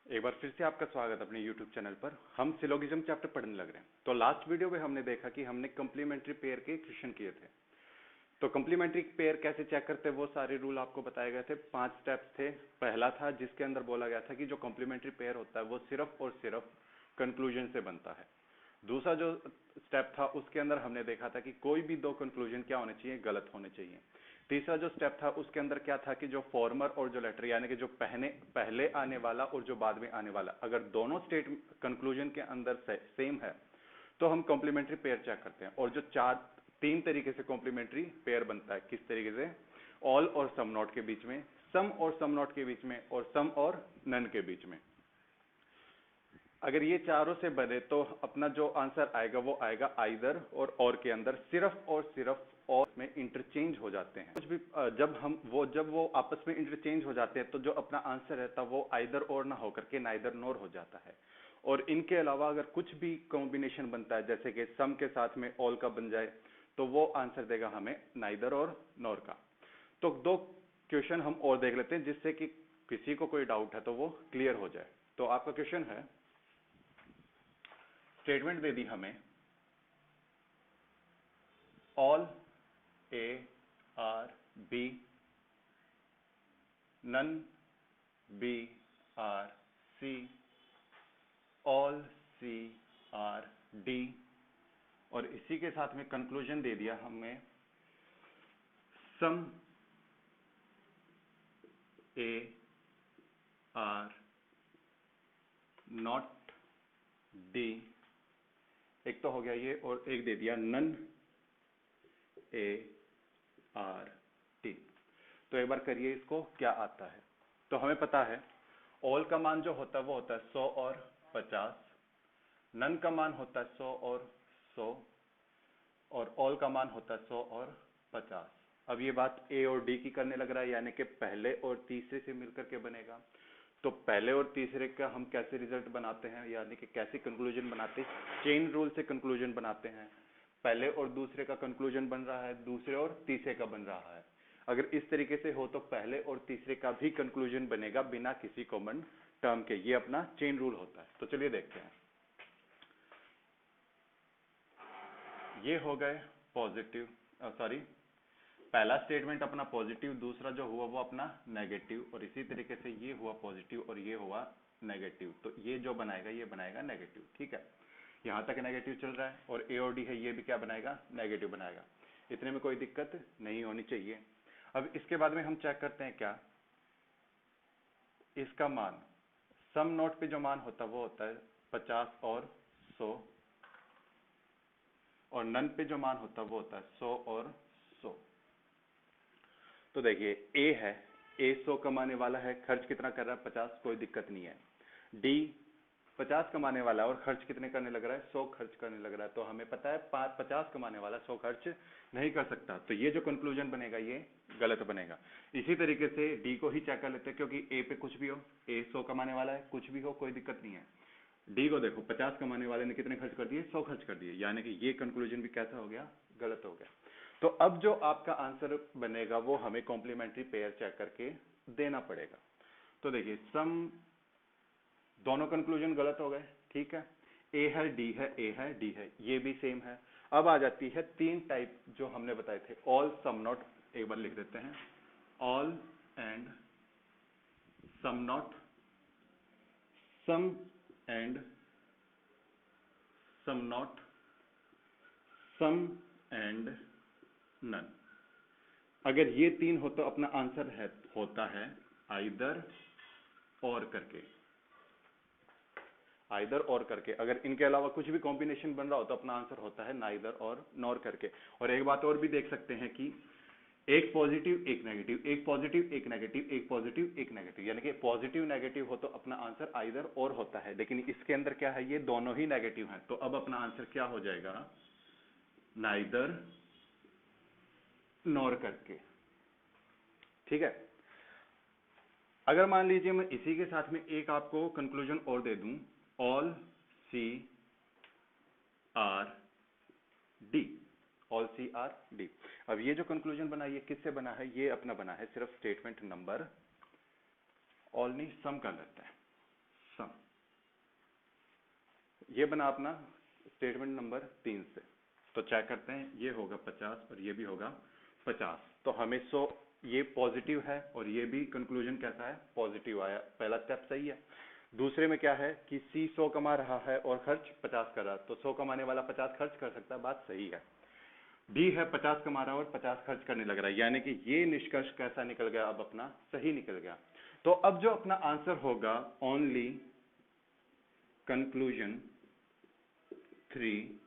एक बार फिर से आपका स्वागत अपने YouTube चैनल पर। हम सिलोगिज्म चैप्टर पढ़ने लग रहे हैं। तो लास्ट वीडियो में हमने देखा कि हमने कम्प्लीमेंट्री पेयर के क्वेश्चन किए थे। तो कम्प्लीमेंट्री पेयर कैसे चेक करते हैं वो सारे रूल आपको बताए गए थे। 5 स्टेप्स थे। पहला था जिसके अंदर बोला गया था कि जो कम्प्लीमेंट्री पेयर होता है वो सिर्फ और सिर्फ कंक्लूजन से बनता है। दूसरा जो स्टेप था उसके अंदर हमने देखा था कि कोई भी दो कंक्लूजन क्या होने चाहिए, गलत होने चाहिए। तीसरा जो स्टेप था उसके अंदर क्या था कि जो फॉर्मर और जो लेटर यानी कि जो पहले आने वाला और जो बाद में आने वाला, अगर दोनों स्टेट कंक्लूजन के अंदर सेम है तो हम कॉम्प्लीमेंट्री पेयर चेक करते हैं। और जो तीन तरीके से कॉम्प्लीमेंट्री पेयर बनता है, किस तरीके से? ऑल और सम नॉट के बीच में, सम और सम नॉट के बीच में, और सम और नन के बीच में। अगर ये चारों से बने तो अपना जो आंसर आएगा वो आएगा आइदर और के अंदर सिर्फ और सिर्फ और में इंटरचेंज हो जाते हैं। कुछ भी जब वो आपस में इंटरचेंज हो जाते हैं तो जो अपना आंसर रहता है वो आइदर और ना होकर के नाइदर नोर हो जाता है। और इनके अलावा अगर कुछ भी कॉम्बिनेशन बनता है, जैसे कि सम के साथ में ऑल का बन जाए, तो वो आंसर देगा हमें नाइदर और नोर का। तो दो क्वेश्चन हम और देख लेते हैं जिससे कि किसी को कोई डाउट है तो वो क्लियर हो जाए। तो आपका क्वेश्चन है, स्टेटमेंट दे दी हमें, all A are B, none B are C, all C are D, और इसी के साथ में कंक्लूजन दे दिया हमें, some A are not D. एक तो हो गया ये, और एक दे दिया नन ए आर टी। तो एक बार करिए इसको, क्या आता है। तो हमें पता है ऑल का मान जो होता है वो होता है 100 और 50, नन का मान होता है 100 और 100, और ऑल का मान होता है 100 और 50। अब ये बात ए और डी की करने लग रहा है, यानी कि पहले और तीसरे से मिलकर के बनेगा। तो पहले और तीसरे का हम कैसे रिजल्ट बनाते हैं, यानी कि कैसे कंक्लूजन बनाते हैं? चेन रूल से कंक्लूजन बनाते हैं। पहले और दूसरे का कंक्लूजन बन रहा है, दूसरे और तीसरे का बन रहा है। अगर इस तरीके से हो तो पहले और तीसरे का भी कंक्लूजन बनेगा बिना किसी कॉमन टर्म के। ये अपना चेन रूल होता है। तो चलिए देखते हैं। ये हो गए पॉजिटिव, सॉरी, पहला स्टेटमेंट अपना पॉजिटिव, दूसरा जो हुआ वो अपना नेगेटिव, और इसी तरीके से ये हुआ पॉजिटिव और ये हुआ नेगेटिव। तो ये जो बनाएगा ये बनाएगा नेगेटिव। ठीक है, यहां तक नेगेटिव चल रहा है, और ए और डी है, ये भी क्या बनाएगा? नेगेटिव बनाएगा। इतने में कोई दिक्कत नहीं होनी चाहिए। अब इसके बाद में हम चेक करते हैं क्या, इसका मान सम नोट पे जो मान होता है वो होता है 50 और 100, और नन पे जो मान होता है वो होता है 100 और 100। तो देखिए ए है, ए 100 कमाने वाला है, खर्च कितना कर रहा है? 50, कोई दिक्कत नहीं है। डी 50 कमाने वाला है और खर्च कितने करने लग रहा है? 100 खर्च करने लग रहा है। तो हमें पता है 50 कमाने वाला 100 खर्च नहीं कर सकता, तो ये जो कंक्लूजन बनेगा ये गलत बनेगा। इसी तरीके से डी को ही चेक कर लेते हैं, क्योंकि ए पे कुछ भी हो, ए 100 कमाने वाला है, कुछ भी हो कोई दिक्कत नहीं है। डी को देखो, 50 कमाने वाले ने कितने खर्च कर दिए? 100 खर्च कर दिए, यानी कि ये कंक्लूजन भी कैसा हो गया? गलत हो गया। तो अब जो आपका आंसर बनेगा वो हमें कॉम्प्लीमेंट्री पेयर चेक करके देना पड़ेगा। तो देखिए सम, दोनों कंक्लूजन गलत हो गए। ठीक है, ए है, डी है, ए है, डी है, ये भी सेम है। अब आ जाती है तीन टाइप जो हमने बताए थे, ऑल सम नॉट। एक बार लिख देते हैं, all and some not, some and some not, some and none. अगर ये तीन हो तो अपना आंसर है होता है आइदर और करके, आइदर और करके। अगर इनके अलावा कुछ भी कॉम्बिनेशन बन रहा हो तो अपना आंसर होता है नाइदर और नॉर करके। और एक बात और भी देख सकते हैं कि एक पॉजिटिव एक नेगेटिव, एक पॉजिटिव एक नेगेटिव, एक पॉजिटिव एक नेगेटिव, यानी कि पॉजिटिव नेगेटिव हो तो अपना आंसर आइदर और होता है। लेकिन इसके अंदर क्या है, ये दोनों ही नेगेटिव हैं, तो अब अपना आंसर क्या हो जाएगा? नाइदर नॉर करके। ठीक है, अगर मान लीजिए मैं इसी के साथ में एक आपको कंक्लूजन और दे दूं, all C are D, all C are D. अब ये जो कंक्लूजन बना ये किससे बना है? ये अपना बना है सिर्फ स्टेटमेंट नंबर, ऑल नहीं सम कर लेते हैं, सम। ये बना अपना स्टेटमेंट नंबर 3 से। तो चेक करते हैं, ये होगा 50 और ये भी होगा 50। तो हमें ये पॉजिटिव है और ये भी कंक्लूजन कैसा है, पॉजिटिव आया। पहला स्टेप सही है। दूसरे में क्या है कि सी 100 कमा रहा है और खर्च 50 कर रहा है, तो 100 कमाने वाला 50 खर्च कर सकता है, बात सही है। डी है 50 कमा रहा है और 50 खर्च करने लग रहा है, यानी कि ये निष्कर्ष कैसा निकल गया, अब अपना सही निकल गया। तो अब जो अपना आंसर होगा, ओनली कंक्लूजन 3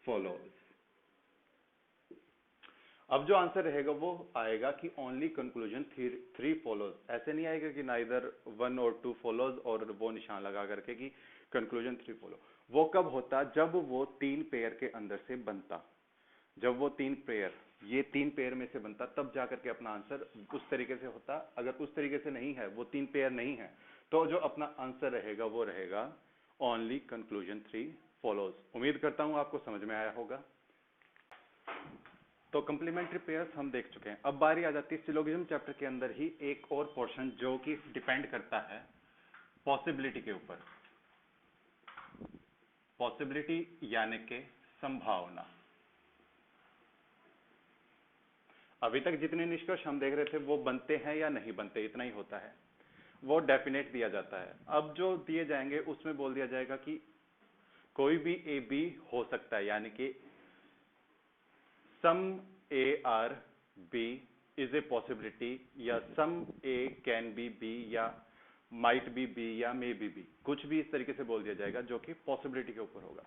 फॉलोज। अब जो आंसर रहेगा वो आएगा कि ओनली कंक्लूजन 3 फॉलोज। ऐसे नहीं आएगा कि ना इधर 1 और 2 फॉलोज और वो निशान लगा करके कि कंक्लूजन 3 फॉलो। वो कब होता, जब वो 3 पेयर के अंदर से बनता। जब वो 3 पेयर, ये 3 पेयर में से बनता, तब जाकर के अपना आंसर उस तरीके से होता। अगर उस तरीके से नहीं है, वो 3 पेयर नहीं है, तो जो अपना आंसर रहेगा वो रहेगा ओनली कंक्लूजन 3 फॉलोज। उम्मीद करता हूं आपको समझ में आया होगा। तो कंप्लीमेंट्री पेयर्स हम देख चुके हैं। अब बारी आ जाती है सिलोगिज्म चैप्टर के अंदर ही एक और पोर्शन जो कि डिपेंड करता है पॉसिबिलिटी के ऊपर। पॉसिबिलिटी यानी कि संभावना। अभी तक जितने निष्कर्ष हम देख रहे थे वो बनते हैं या नहीं बनते, इतना ही होता है, वो डेफिनेट दिया जाता है। अब जो दिए जाएंगे उसमें बोल दिया जाएगा कि कोई भी ए बी हो सकता है, यानी कि some A are B is a possibility, या some A can be B, या माइट बी बी, या मे बी बी, कुछ भी इस तरीके से बोल दिया जाएगा जो कि पॉसिबिलिटी के ऊपर होगा।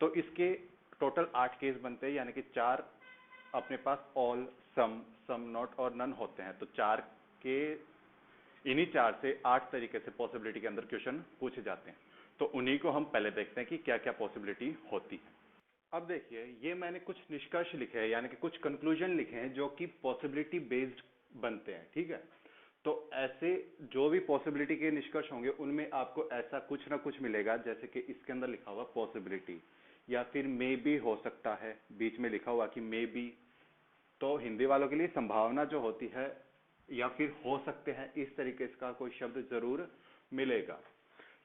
तो इसके टोटल 8 केस बनते हैं, यानी कि 4 अपने पास ऑल, सम नॉट और नन होते हैं। तो 4 के इन्हीं 4 से 8 तरीके से पॉसिबिलिटी के अंदर क्वेश्चन पूछे जाते हैं। तो उन्हीं को हम पहले देखते हैं कि क्या क्या पॉसिबिलिटी होती है। अब देखिए, ये मैंने कुछ निष्कर्ष लिखे हैं, यानी कि कुछ कंक्लूजन लिखे हैं जो कि पॉसिबिलिटी बेस्ड बनते हैं, ठीक है। तो ऐसे जो भी पॉसिबिलिटी के निष्कर्ष होंगे उनमें आपको ऐसा कुछ ना कुछ मिलेगा, जैसे कि इसके अंदर लिखा हुआ पॉसिबिलिटी, या फिर मे बी हो सकता है, बीच में लिखा हुआ कि मे बी। तो हिंदी वालों के लिए संभावना जो होती है, या फिर हो सकते हैं, इस तरीके का कोई शब्द जरूर मिलेगा।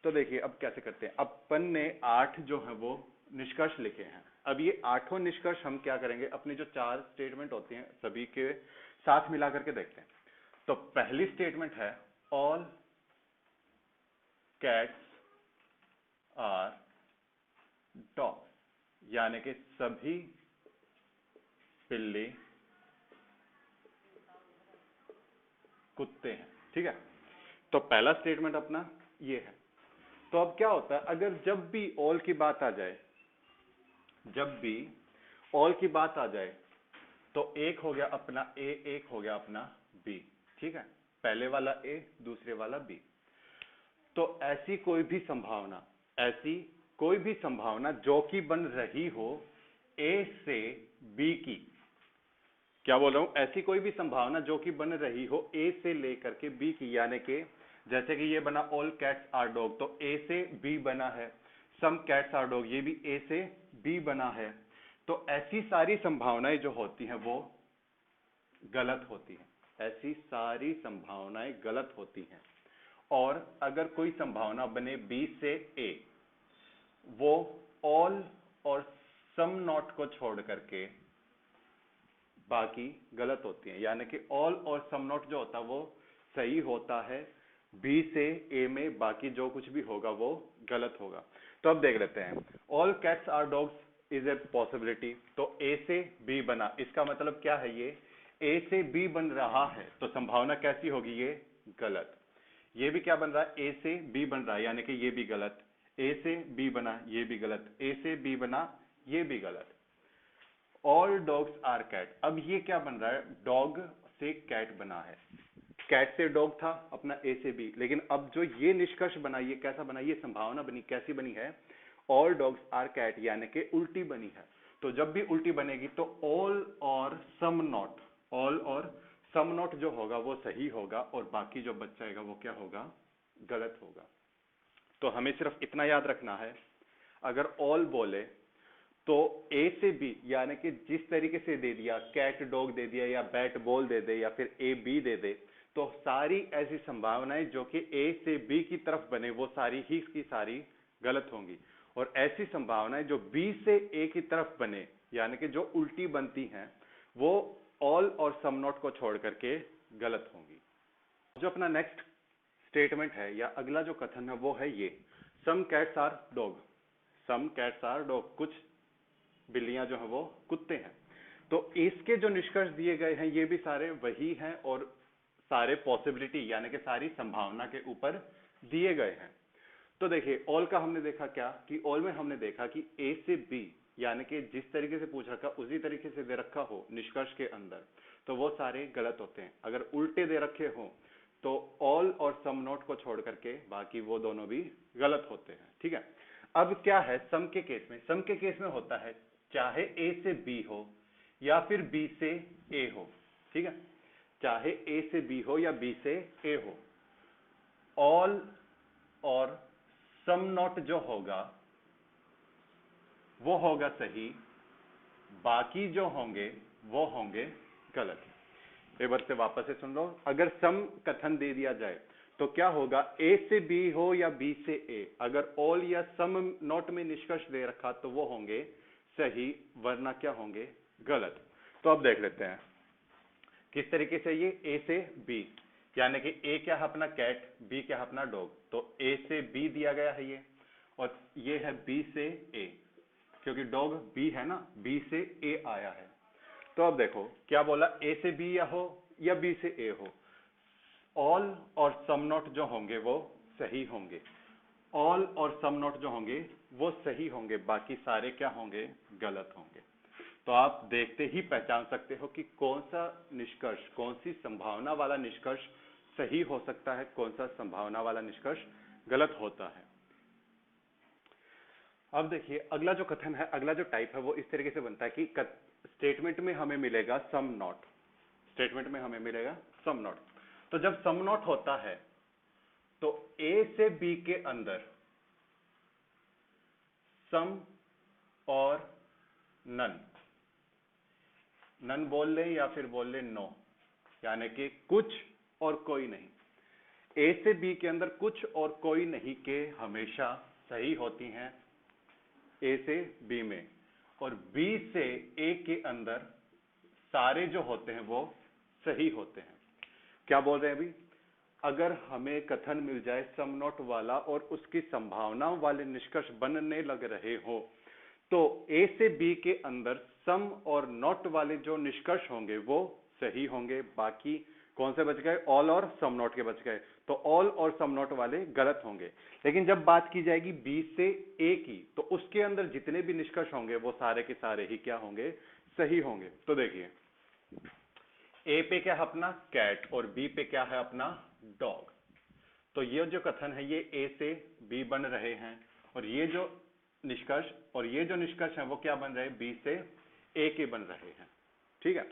तो देखिए अब कैसे करते हैं। अपन ने 8 जो है वो निष्कर्ष लिखे हैं। अब ये 8 निष्कर्ष हम क्या करेंगे, अपने जो 4 स्टेटमेंट होते हैं सभी के साथ मिला करके देखते हैं। तो पहली स्टेटमेंट है ऑल कैट्स आर डॉग्स, यानी कि सभी बिल्ली कुत्ते हैं, ठीक है। तो पहला स्टेटमेंट अपना ये है। तो अब क्या होता है, अगर जब भी ऑल की बात आ जाए, जब भी ऑल की बात आ जाए, तो एक हो गया अपना ए, एक हो गया अपना बी, ठीक है। पहले वाला ए, दूसरे वाला बी। तो ऐसी कोई भी संभावना, ऐसी कोई भी संभावना जो कि बन रही हो ए से बी की, क्या बोल रहा हूं, ऐसी कोई भी संभावना जो कि बन रही हो ए से लेकर के बी की, यानी कि जैसे कि ये बना ऑल कैट्स आर डॉग, तो ए से बी बना है। सम कैट्स आर डॉग, ये भी ए से बी बना है। तो ऐसी सारी संभावनाएं जो होती हैं वो गलत होती हैं। ऐसी सारी संभावनाएं गलत होती हैं। और अगर कोई संभावना बने बी से ए, वो ऑल और सम नॉट को छोड़ करके बाकी गलत होती हैं, यानी कि ऑल और सम नॉट जो होता है वो सही होता है, बी से ए में बाकी जो कुछ भी होगा वो गलत होगा। तो अब देख लेते हैं, all cats are dogs is a possibility. तो ए से बी बना, इसका मतलब क्या है, ये ए से बी बन रहा है, तो संभावना कैसी होगी, ये गलत। ये भी क्या बन रहा है, ए से बी बन रहा है, यानी कि ये भी गलत। ए से बी बना, ये भी गलत। ए से बी बना, ये भी गलत। ऑल डॉग्स आर कैट, अब ये क्या बन रहा है, डॉग से कैट बना है। कैट से डॉग था अपना ए से बी, लेकिन अब जो ये निष्कर्ष बना, ये कैसा बना, ये संभावना बनी, कैसी बनी है, ऑल डॉग्स आर कैट, यानी कि उल्टी बनी है। तो जब भी उल्टी बनेगी तो ऑल और सम नॉट, ऑल और सम नॉट जो होगा वो सही होगा, और बाकी जो बच जाएगा वो क्या होगा, गलत होगा। तो हमें सिर्फ इतना याद रखना है, अगर ऑल बोले तो ए से बी, यानी कि जिस तरीके से दे दिया, कैट डॉग दे दिया, या बैट बॉल दे दे, या फिर ए बी दे दे, तो सारी ऐसी संभावनाएं जो कि ए से बी की तरफ बने वो सारी ही की सारी गलत होंगी, और ऐसी संभावनाएं जो बी से ए की तरफ बने यानी कि जो उल्टी बनती हैं वो ऑल और सम नॉट को छोड़ करके गलत होंगी। जो अपना नेक्स्ट स्टेटमेंट है या अगला जो कथन है वो है ये, some cats are dog. Some cats are dog, कुछ बिल्लियां जो है वो कुत्ते हैं। तो इसके जो निष्कर्ष दिए गए हैं ये भी सारे वही हैं और सारे पॉसिबिलिटी यानी कि सारी संभावना के ऊपर दिए गए हैं। तो देखिए ऑल का हमने देखा क्या कि ऑल में हमने देखा कि ए से बी यानी कि जिस तरीके से पूछ रखा उसी तरीके से दे रखा हो निष्कर्ष के अंदर तो वो सारे गलत होते हैं। अगर उल्टे दे रखे हो तो ऑल और सम नॉट को छोड़ करके बाकी वो दोनों भी गलत होते हैं। ठीक है, अब क्या है सम के केस में, सम के केस में होता है चाहे ए से बी हो या फिर बी से ए हो। ठीक है, चाहे ए से बी हो या बी से ए हो, ऑल और सम नॉट जो होगा वो होगा सही, बाकी जो होंगे वो होंगे गलत। एक बार से वापस से सुन लो, अगर सम कथन दे दिया जाए तो क्या होगा, ए से बी हो या बी से ए, अगर ऑल या सम नॉट में निष्कर्ष दे रखा तो वो होंगे सही, वरना क्या होंगे गलत। तो अब देख लेते हैं किस तरीके से ये ए से बी यानी कि ए क्या है अपना कैट, बी क्या है अपना डॉग। तो ए से बी दिया गया है ये, और ये है बी से ए, क्योंकि डॉग बी है ना, बी से ए आया है। तो अब देखो क्या बोला, ए से बी या हो या बी से ए हो, ऑल और सम नॉट जो होंगे वो सही होंगे, ऑल और सम नॉट जो होंगे वो सही होंगे, बाकी सारे क्या होंगे गलत होंगे। तो आप देखते ही पहचान सकते हो कि कौन सा निष्कर्ष, कौन सी संभावना वाला निष्कर्ष सही हो सकता है, कौन सा संभावना वाला निष्कर्ष गलत होता है। अब देखिए अगला जो कथन है, अगला जो टाइप है वो इस तरीके से बनता है कि स्टेटमेंट में हमें मिलेगा सम नॉट, स्टेटमेंट में हमें मिलेगा सम नॉट। तो जब सम नॉट होता है तो ए से बी के अंदर सम और नन, नन बोल ले या फिर बोल ले नो, यानी कि कुछ और कोई नहीं। ए से बी के अंदर कुछ और कोई नहीं के हमेशा सही होती हैं ए से बी में, और बी से ए के अंदर सारे जो होते हैं वो सही होते हैं। क्या बोल रहे हैं अभी, अगर हमें कथन मिल जाए सम नॉट वाला और उसकी संभावनाओं वाले निष्कर्ष बनने लग रहे हो तो ए से बी के अंदर सम और नॉट वाले जो निष्कर्ष होंगे वो सही होंगे, बाकी कौन से बच गए, ऑल और सम नॉट के बच गए, तो ऑल और सम नॉट वाले गलत होंगे। लेकिन जब बात की जाएगी बी से ए की तो उसके अंदर जितने भी निष्कर्ष होंगे वो सारे के सारे ही क्या होंगे, सही होंगे। तो देखिए ए पे क्या है अपना कैट और बी पे क्या है अपना डॉग। तो ये जो कथन है ये ए से बी बन रहे हैं, और ये जो निष्कर्ष है वो क्या बन रहे हैं, बी से ए के बन रहे हैं। ठीक है,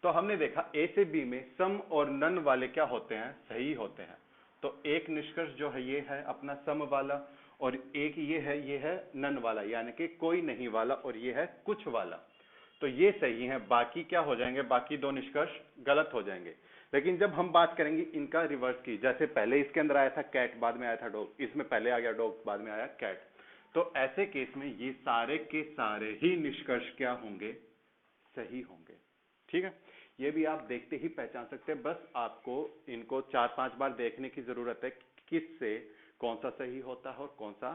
तो हमने देखा ए से बी में सम और नन वाले क्या होते हैं, सही होते हैं। तो एक निष्कर्ष जो है ये है अपना सम वाला, और एक ये है नन वाला यानी कि कोई नहीं वाला, और ये है कुछ वाला। तो ये सही है, बाकी क्या हो जाएंगे, बाकी दो निष्कर्ष गलत हो जाएंगे। लेकिन जब हम बात करेंगे इनका रिवर्स की, जैसे पहले इसके अंदर आया था कैट, बाद में आया था डॉग, इसमें पहले आ गया डॉग, बाद में आया कैट, तो ऐसे केस में ये सारे के सारे ही निष्कर्ष क्या होंगे, सही होंगे। ठीक है, ये भी आप देखते ही पहचान सकते हैं, बस आपको इनको 4-5 बार देखने की जरूरत है किससे कौन सा सही होता है और कौन सा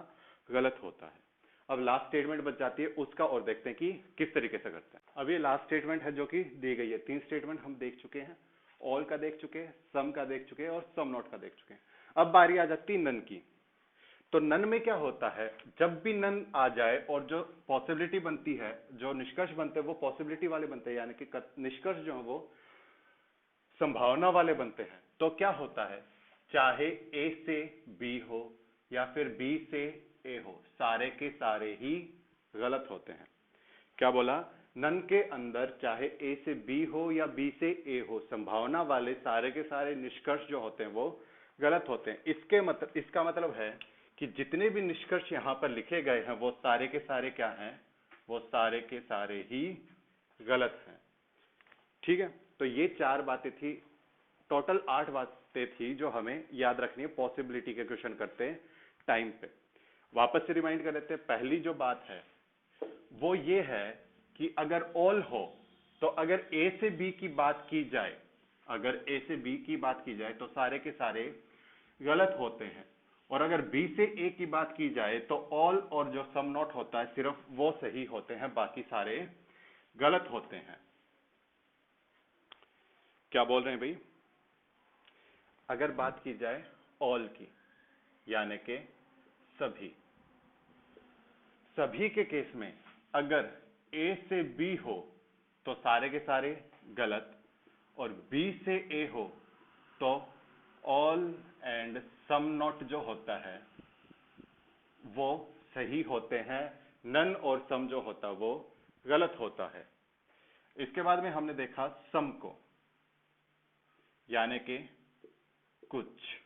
गलत होता है। अब लास्ट स्टेटमेंट बच जाती है, उसका और देखते हैं कि किस तरीके से करते हैं। अब ये लास्ट स्टेटमेंट है जो कि दी गई है, 3 स्टेटमेंट हम देख चुके हैं, ऑल का देख चुके हैं, सम का देख चुके हैं और सम नॉट का देख चुके हैं। अब बारी आ जाती है नन की। तो नन में क्या होता है, जब भी नन आ जाए और जो पॉसिबिलिटी बनती है, जो निष्कर्ष बनते हैं वो पॉसिबिलिटी वाले बनते हैं, यानी कि निष्कर्ष जो है वो संभावना वाले बनते हैं। तो क्या होता है, चाहे ए से बी हो या फिर बी से ए हो, सारे के सारे ही गलत होते हैं। क्या बोला, नन के अंदर चाहे ए से बी हो या बी से ए हो, संभावना वाले सारे के सारे निष्कर्ष जो होते हैं वो गलत होते हैं। इसका मतलब है कि जितने भी निष्कर्ष यहां पर लिखे गए हैं वो सारे के सारे क्या हैं, वो सारे के सारे ही गलत हैं। ठीक है, तो ये 4 बातें थी टोटल 8 बातें थी जो हमें याद रखनी है पॉसिबिलिटी के क्वेश्चन करते टाइम पे। वापस से रिमाइंड कर लेते हैं। पहली जो बात है वो ये है कि अगर ऑल हो तो अगर ए से बी की बात की जाए, अगर ए से बी की बात की जाए तो सारे के सारे गलत होते हैं, और अगर बी से ए की बात की जाए तो ऑल और जो सम नॉट होता है सिर्फ वो सही होते हैं, बाकी सारे गलत होते हैं। क्या बोल रहे हैं भाई? अगर बात की जाए ऑल की, यानी कि सभी, सभी के केस में अगर ए से बी हो तो सारे के सारे गलत, और बी से ए हो तो ऑल एंड सम नॉट जो होता है वो सही होते हैं, नन और सम जो होता है वो गलत होता है। इसके बाद में हमने देखा सम को, यानी कि कुछ।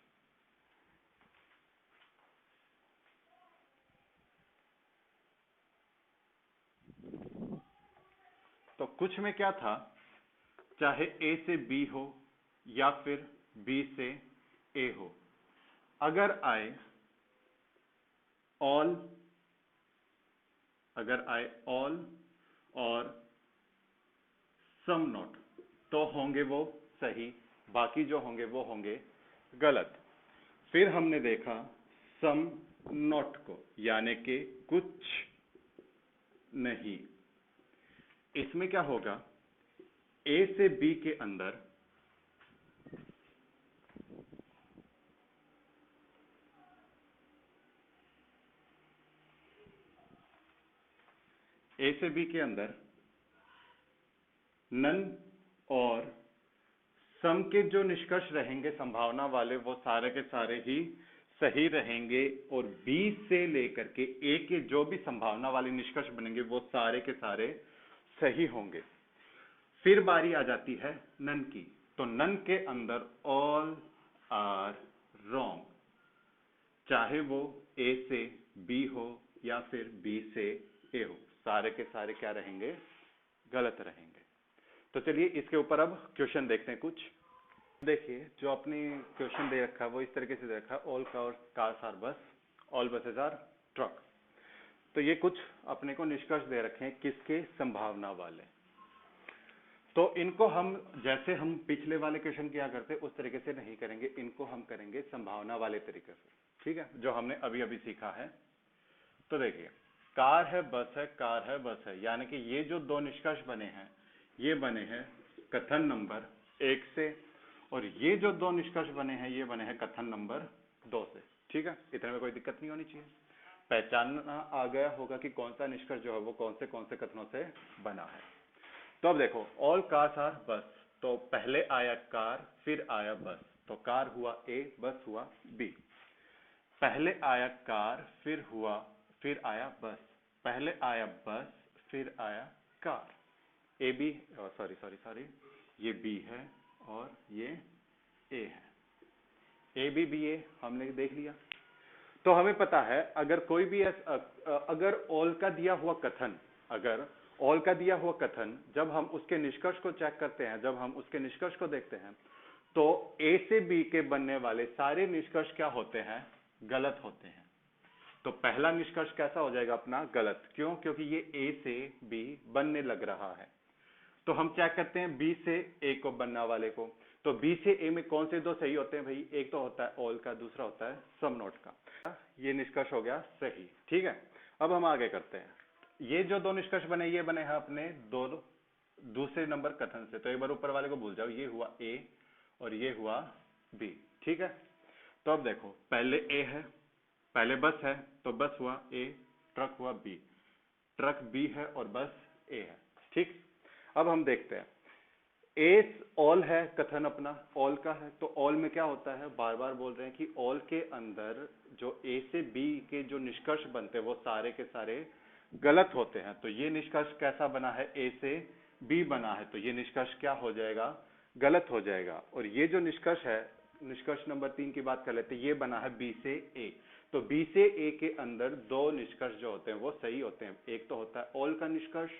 तो कुछ में क्या था, चाहे ए से बी हो या फिर बी से ए हो, अगर आए ऑल, अगर आए ऑल और सम नॉट तो होंगे वो सही, बाकी जो होंगे वो होंगे गलत। फिर हमने देखा सम नॉट को, यानी कि कुछ नहीं। इसमें क्या होगा, ए से बी के अंदर ए से बी के अंदर नन और सम के जो निष्कर्ष रहेंगे संभावना वाले वो सारे के सारे ही सही रहेंगे, और बी से लेकर के ए के जो भी संभावना वाले निष्कर्ष बनेंगे वो सारे के सारे सही होंगे। फिर बारी आ जाती है नन की, तो नन के अंदर ऑल आर रॉन्ग, चाहे वो ए से बी हो या फिर बी से ए हो, सारे के सारे क्या रहेंगे, गलत रहेंगे। तो चलिए इसके ऊपर अब क्वेश्चन देखते हैं कुछ। देखिए जो अपनी क्वेश्चन दे रखा है वो इस तरीके से दे रखा है, ऑल कार्स आर बस, ऑल बसेस आर ट्रक। तो ये कुछ अपने को निष्कर्ष दे रखे हैं किसके, संभावना वाले। तो इनको हम जैसे हम पिछले वाले क्वेश्चन किया करते उस तरीके से नहीं करेंगे, इनको हम करेंगे संभावना वाले तरीके से, ठीक है, जो हमने अभी अभी सीखा है। तो देखिए कार है बस है, कार है बस है, यानी कि ये जो दो निष्कर्ष बने हैं ये बने हैं कथन नंबर 1 से, और ये जो दो निष्कर्ष बने हैं ये बने हैं कथन नंबर 2 से, ठीक है। इतने में कोई दिक्कत नहीं होनी चाहिए, पहचानना आ गया होगा कि कौन सा निष्कर्ष जो है वो कौन से कथनों से बना है। तो अब देखो ऑल कार्स आर बस, तो पहले आया कार फिर आया बस, तो कार हुआ ए, बस हुआ बी। पहले आया कार फिर आया बस, पहले आया बस फिर आया car. A B, sorry sorry sorry, ये बी है और ये ए है, ए बी बी ए हमने देख लिया। तो हमें पता है अगर कोई भी अगर ऑल का दिया हुआ कथन, अगर ऑल का दिया हुआ कथन जब हम उसके निष्कर्ष को चेक करते हैं, जब हम उसके निष्कर्ष को देखते हैं, तो ए से बी के बनने वाले सारे निष्कर्ष क्या होते हैं, गलत होते हैं। तो पहला निष्कर्ष कैसा हो जाएगा अपना, गलत। क्यों? क्योंकि ये ए से बी बनने लग रहा है। तो हम चेक करते हैं बी से ए को बनने वाले को, तो बी से ए में कौन से दो सही होते हैं भाई, एक तो होता है ऑल का, दूसरा होता है सम नॉट का। ये निष्कर्ष हो गया सही, ठीक है। अब हम आगे करते हैं, ये जो दो निष्कर्ष बने ये बने हैं अपने दो दूसरे नंबर कथन से, तो एक बार ऊपर वाले को भूल जाओ, ये हुआ ए और ये हुआ बी, ठीक है। तो अब देखो पहले ए है, पहले बस है तो बस हुआ ए, ट्रक हुआ बी, ट्रक बी है और बस ए है, ठीक। अब हम देखते हैं ए ऑल है, कथन अपना ऑल का है, तो ऑल में क्या होता है, बार बार बोल रहे हैं कि ऑल के अंदर जो ए से बी के जो निष्कर्ष बनते हैं वो सारे के सारे गलत होते हैं। तो ये निष्कर्ष कैसा बना है, ए से बी बना है, तो ये निष्कर्ष क्या हो जाएगा, गलत हो जाएगा। और ये जो निष्कर्ष है, निष्कर्ष नंबर 3 की बात कर लेते हैं, ये बना है बी से ए, तो बी से ए के अंदर दो निष्कर्ष जो होते हैं वो सही होते हैं, एक तो होता है ऑल का निष्कर्ष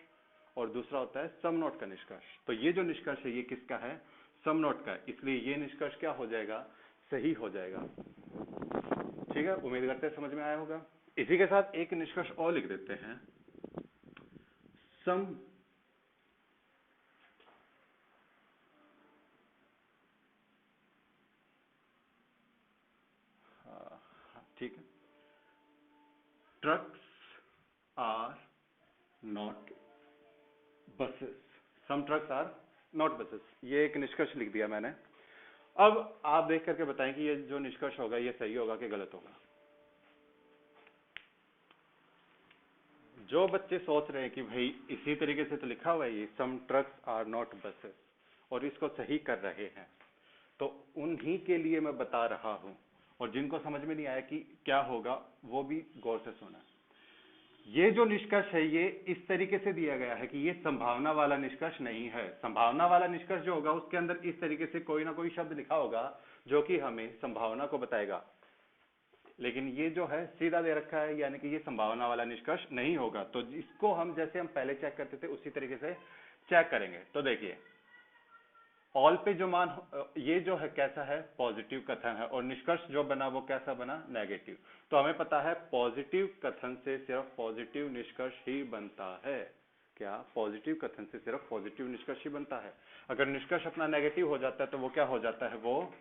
और दूसरा होता है सम नॉट का निष्कर्ष। तो ये जो निष्कर्ष है ये किसका है, सम नॉट का है, इसलिए ये निष्कर्ष क्या हो जाएगा, सही हो जाएगा। ठीक है, उम्मीद करते हैं समझ में आया होगा। इसी के साथ एक निष्कर्ष और लिख देते हैं, सम ठीक है, trucks are not buses, some trucks are not buses, ये एक निष्कर्ष लिख दिया मैंने। अब आप देख करके बताएं कि ये जो निष्कर्ष होगा ये सही होगा कि गलत होगा। जो बच्चे सोच रहे हैं कि भाई इसी तरीके से तो लिखा हुआ है ये, सम ट्रक्स आर नॉट बसेस, और इसको सही कर रहे हैं, तो उन्हीं के लिए मैं बता रहा हूं, और जिनको समझ में नहीं आया कि क्या होगा वो भी गौर से सुना। ये जो निष्कर्ष है ये इस तरीके से दिया गया है कि ये संभावना वाला निष्कर्ष नहीं है। संभावना वाला निष्कर्ष जो होगा उसके अंदर इस तरीके से कोई ना कोई शब्द लिखा होगा जो कि हमें संभावना को बताएगा, लेकिन ये जो है सीधा दे रखा है, यानी कि ये संभावना वाला निष्कर्ष नहीं होगा। तो इसको हम जैसे हम पहले चेक करते थे उसी तरीके से चेक करेंगे। तो देखिए, ऑल पे जो मान, ये जो है कैसा है, पॉजिटिव कथन है, और निष्कर्ष जो बना वो कैसा बना, नेगेटिव। तो हमें पता है पॉजिटिव कथन से सिर्फ पॉजिटिव निष्कर्ष ही बनता है। क्या, पॉजिटिव कथन से सिर्फ पॉजिटिव निष्कर्ष ही बनता है। अगर निष्कर्ष अपना नेगेटिव हो जाता है तो वो क्या हो जाता है, वो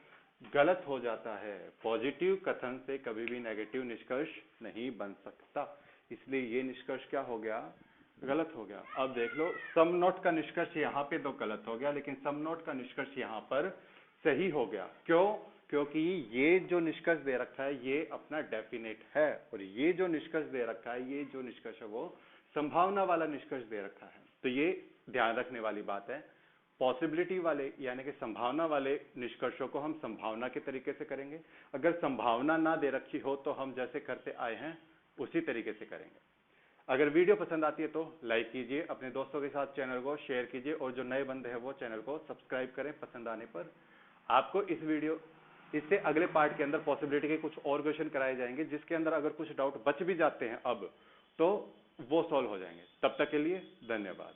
गलत हो जाता है। पॉजिटिव कथन से कभी भी नेगेटिव निष्कर्ष नहीं बन सकता, इसलिए ये निष्कर्ष क्या हो गया, गलत हो गया। अब देख लो, सम नॉट का निष्कर्ष यहाँ पे तो गलत हो गया, लेकिन सम नॉट का निष्कर्ष यहाँ पर सही हो गया। क्यों, क्योंकि ये जो निष्कर्ष दे रखा है ये अपना डेफिनेट है, और ये जो निष्कर्ष दे रखा है, ये जो निष्कर्ष है वो संभावना वाला निष्कर्ष दे रखा है। तो ये ध्यान रखने वाली बात है। पॉसिबिलिटी वाले यानी कि संभावना वाले निष्कर्षों को हम संभावना के तरीके से करेंगे, अगर संभावना ना दे रखी हो तो हम जैसे करते आए हैं उसी तरीके से करेंगे। अगर वीडियो पसंद आती है तो लाइक कीजिए, अपने दोस्तों के साथ चैनल को शेयर कीजिए, और जो नए बंदे हैं वो चैनल को सब्सक्राइब करें पसंद आने पर। आपको इससे अगले पार्ट के अंदर पॉसिबिलिटी के कुछ और क्वेश्चन कराए जाएंगे, जिसके अंदर अगर कुछ डाउट बच भी जाते हैं अब तो वो सॉल्व हो जाएंगे। तब तक के लिए धन्यवाद।